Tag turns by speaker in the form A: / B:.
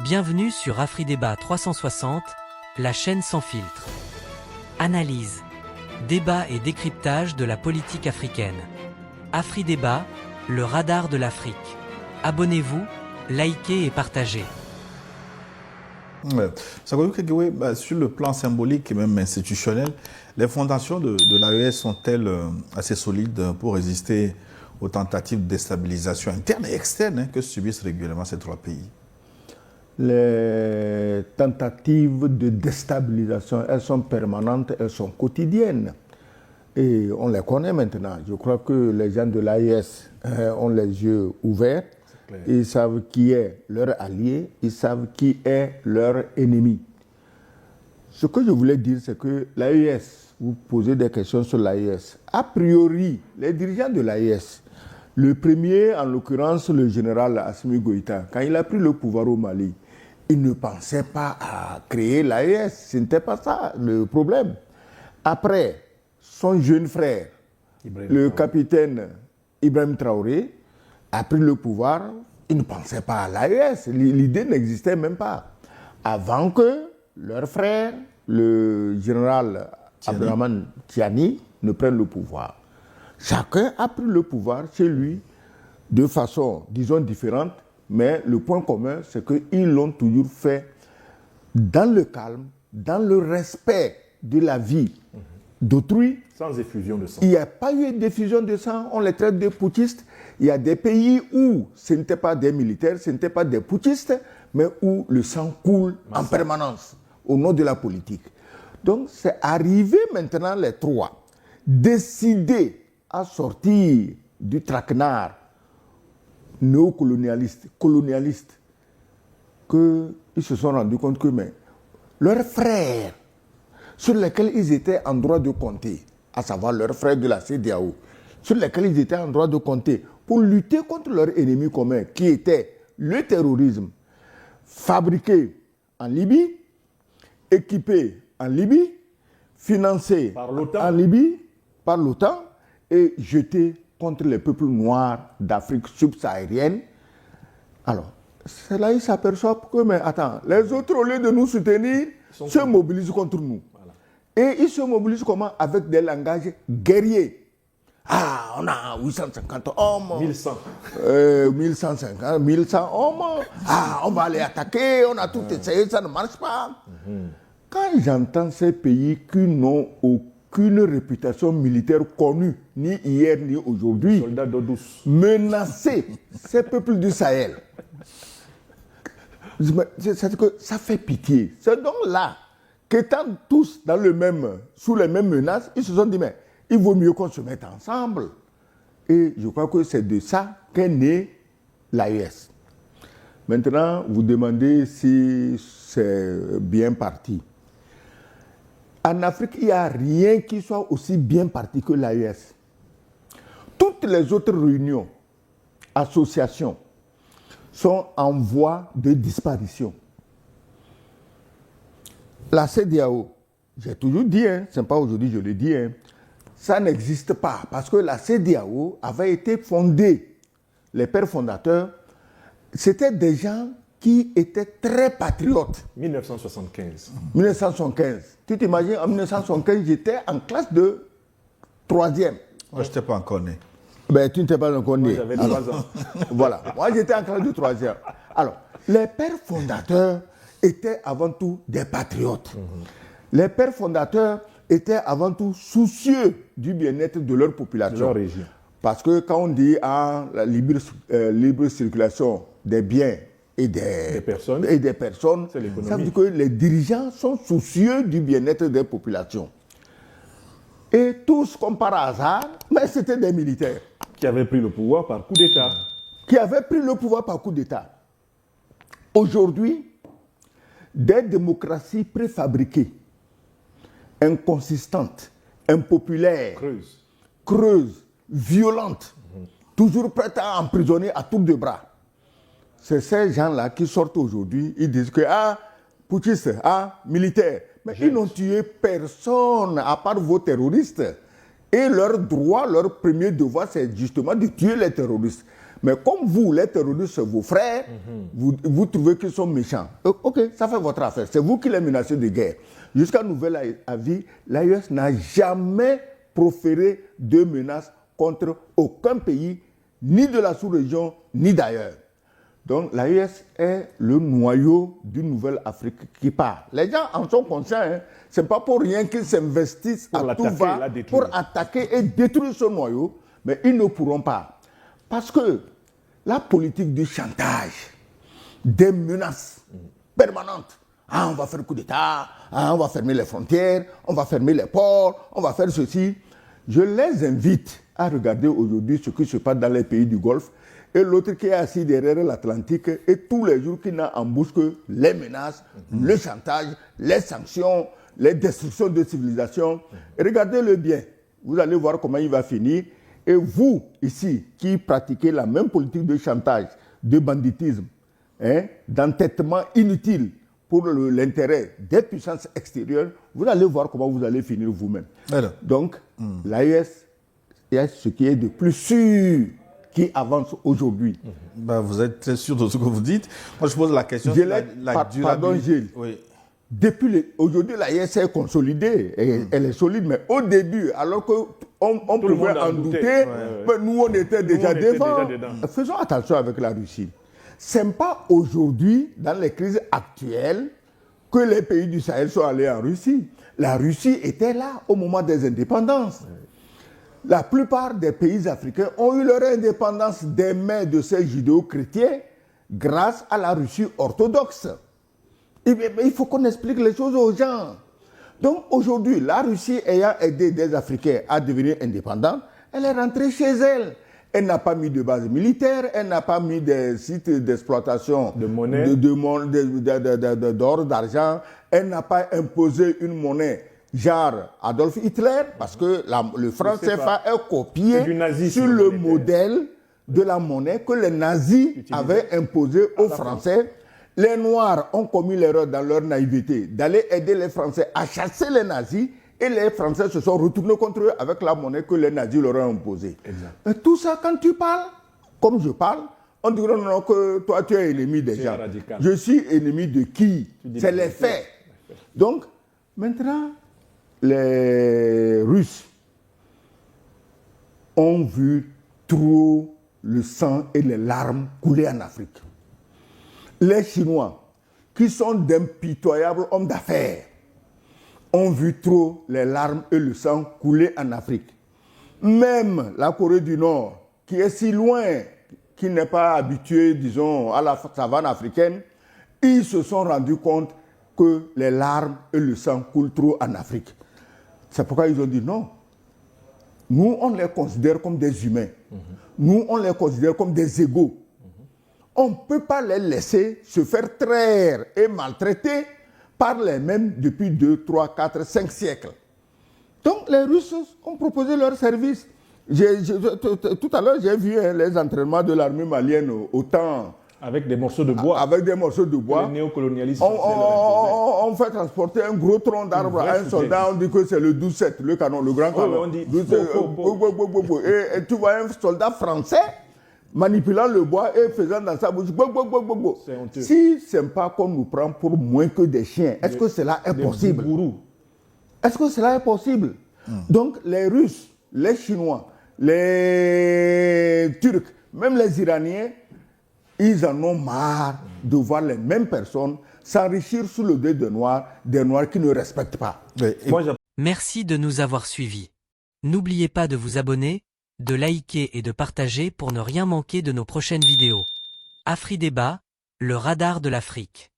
A: Bienvenue sur AfriDébat 360, la chaîne sans filtre. Analyse, débat et décryptage de la politique africaine. AfriDébat, le radar de l'Afrique. Abonnez-vous, likez et partagez.
B: Sur le plan symbolique et même institutionnel, les fondations de l'AES sont-elles assez solides pour résister aux tentatives de déstabilisation interne et externe que subissent régulièrement ces trois pays?
C: Les tentatives de déstabilisation, elles sont permanentes, elles sont quotidiennes. Et on les connaît maintenant. Je crois que les gens de l'AES ont les yeux ouverts. Ils savent qui est leur allié, ils savent qui est leur ennemi. Ce que je voulais dire, c'est que l'AES, vous posez des questions sur l'AES. A priori, les dirigeants de l'AES, le premier, en l'occurrence le général Assimi Goïta, quand il a pris le pouvoir au Mali, il ne pensait pas à créer l'AES. Ce n'était pas ça le problème. Après, son jeune frère, le capitaine Ibrahim Traoré, a pris le pouvoir, il ne pensait pas à l'AES. L'idée n'existait même pas. Avant que leur frère, le général Abdraman Tiani, ne prenne le pouvoir. Chacun a pris le pouvoir chez lui de façon, disons, différente, mais le point commun, c'est qu'ils l'ont toujours fait dans le calme, dans le respect de la vie d'autrui.
D: Sans effusion de sang.
C: Il n'y a pas eu d'effusion de sang, on les traite de putschistes. Il y a des pays où ce n'était pas des militaires, ce n'était pas des putschistes, mais où le sang coule en permanence au nom de la politique. Donc c'est arrivé maintenant les trois, décidés à sortir du traquenard néocolonialiste, colonialiste, qu'ils se sont rendus compte que leurs frères, sur lesquels ils étaient en droit de compter, à savoir leurs frères de la CEDEAO, sur lesquels ils étaient en droit de compter pour lutter contre leur ennemi commun, qui était le terrorisme, fabriqué en Libye, équipé en Libye, financé en Libye par l'OTAN et jeté contre les peuples noirs d'Afrique subsaharienne. Alors, c'est là qu'ils s'aperçoivent que, mais attends, les autres, au lieu de nous soutenir, se mobilisent contre nous. Voilà. Et ils se mobilisent comment? Avec des langages guerriers. Ah, on a 850 hommes.
D: 1100.
C: 1150, 1100 hommes. Ah, on va aller attaquer, on a tout essayé, ça ne marche pas. Quand j'entends ces pays qui n'ont aucune réputation militaire connue, ni hier, ni aujourd'hui,
D: Soldats d'eau douce,
C: menacer ces peuples du Sahel, c'est que ça fait pitié. C'est donc là qu'étant tous sous les mêmes menaces, ils se sont dit, mais il vaut mieux qu'on se mette ensemble. Et je crois que c'est de ça qu'est née l'AES. Maintenant, vous demandez si c'est bien parti. En Afrique, il n'y a rien qui soit aussi bien parti que l'AES. Toutes les autres réunions, associations, sont en voie de disparition. La CEDEAO, j'ai toujours dit, ce n'est pas aujourd'hui je le dis, ça n'existe pas parce que la CEDEAO avait été fondée. Les pères fondateurs, c'était des gens qui étaient très patriotes.
D: 1975.
C: 1975. Tu t'imagines, en 1975, j'étais en classe de 3e.
B: Moi, je n'étais pas encore né.
C: Ben, tu n'étais pas encore né.
D: J'avais 3 ans.
C: Voilà. Moi, j'étais en classe de 3e. Alors, les pères fondateurs étaient avant tout des patriotes. Les pères fondateurs étaient avant tout soucieux du bien-être de leur population.
D: De leur région.
C: Parce que quand on dit la libre circulation des biens et des personnes, ça veut dire que les dirigeants sont soucieux du bien-être des populations. Et tous, comme par hasard, mais c'était des militaires.
D: Qui avaient pris le pouvoir par coup d'État.
C: Aujourd'hui, des démocraties préfabriquées, inconsistantes, impopulaires, creuses, violentes, toujours prêtes à emprisonner à tour de bras. C'est ces gens-là qui sortent aujourd'hui, ils disent que, putschistes, militaires, mais ils n'ont tué personne à part vos terroristes. Et leur droit, leur premier devoir, c'est justement de tuer les terroristes. Mais comme vous, les terroristes, vos frères, vous trouvez qu'ils sont méchants. Ok, ça fait votre affaire. C'est vous qui les menacez de guerre. Jusqu'à nouvel avis, l'AES n'a jamais proféré de menaces contre aucun pays, ni de la sous-région, ni d'ailleurs. Donc l'AES est le noyau d'une nouvelle Afrique qui part. Les gens en sont conscients. Hein. Ce n'est pas pour rien qu'ils s'investissent à tout va pour attaquer et détruire ce noyau. Mais ils ne pourront pas. Parce que la politique du chantage, des menaces permanentes, ah, on va faire coup d'État, ah, on va fermer les frontières, on va fermer les ports, on va faire ceci. Je les invite à regarder aujourd'hui ce qui se passe dans les pays du Golfe et l'autre qui est assis derrière l'Atlantique et tous les jours qui n'a en bouche que les menaces, le chantage, les sanctions, les destructions de civilisation. Regardez-le bien, vous allez voir comment il va finir. Et vous, ici, qui pratiquez la même politique de chantage, de banditisme, hein, d'entêtement inutile pour l'intérêt des puissances extérieures, vous allez voir comment vous allez finir vous-même. Donc, l'AES est ce qui est de plus sûr qui avance aujourd'hui.
B: Ben, vous êtes très sûr de ce que vous dites. Moi, je pose la question de la durabilité.
C: Pardon, Gilles.
B: Oui.
C: Aujourd'hui, l'AES est consolidée, elle est solide, mais au début, alors qu'on pouvait en douter, mais nous, on était déjà devant. Faisons attention avec la Russie. Ce n'est pas aujourd'hui, dans les crises actuelles, que les pays du Sahel sont allés en Russie. La Russie était là au moment des indépendances. La plupart des pays africains ont eu leur indépendance des mains de ces judéo-chrétiens grâce à la Russie orthodoxe. Il faut qu'on explique les choses aux gens. Donc aujourd'hui, la Russie ayant aidé des Africains à devenir indépendants, elle est rentrée chez elle. Elle n'a pas mis de base militaire, elle n'a pas mis des sites d'exploitation
D: de monnaie,
C: d'or, d'argent, elle n'a pas imposé une monnaie genre Adolf Hitler, parce que le franc CFA est copié sur le modèle de la monnaie que les nazis avaient imposée aux Français. Les Noirs ont commis l'erreur dans leur naïveté d'aller aider les Français à chasser les nazis et les Français se sont retournés contre eux avec la monnaie que les nazis leur ont imposée. Mais tout ça, quand tu parles, comme je parle, on dirait non, que toi tu es ennemi des gens. Je suis ennemi de qui? C'est les faits. Donc, maintenant, les Russes ont vu trop le sang et les larmes couler en Afrique. Les Chinois, qui sont d'impitoyables hommes d'affaires, ont vu trop les larmes et le sang couler en Afrique. Même la Corée du Nord, qui est si loin, qui n'est pas habituée, disons, à la savane africaine, ils se sont rendus compte que les larmes et le sang coulent trop en Afrique. C'est pourquoi ils ont dit non. Nous, on les considère comme des humains. Nous, on les considère comme des égaux. On ne peut pas les laisser se faire traire et maltraiter par les mêmes depuis 2, 3, 4, 5 siècles. Donc les Russes ont proposé leur service. Tout à l'heure, j'ai vu les entraînements de l'armée malienne au temps.
D: Avec des morceaux de bois.
C: Avec des morceaux de bois.
D: Les néocolonialistes.
C: On fait transporter un gros tronc d'arbre à un soldat. On dit que c'est le 12-7, le canon, le grand canon.
D: On dit,
C: et tu vois un soldat français manipulant le bois et faisant dans sa bouche. Si ce n'est pas qu'on nous prend pour moins que des chiens, est-ce que cela est possible? Est-ce que cela est possible? Donc les Russes, les Chinois, les Turcs, même les Iraniens, ils en ont marre de voir les mêmes personnes s'enrichir sous le dos des Noirs qui ne respectent pas.
A: Merci de nous avoir suivis. N'oubliez pas de vous abonner, de liker et de partager pour ne rien manquer de nos prochaines vidéos. Afri Débat, le radar de l'Afrique.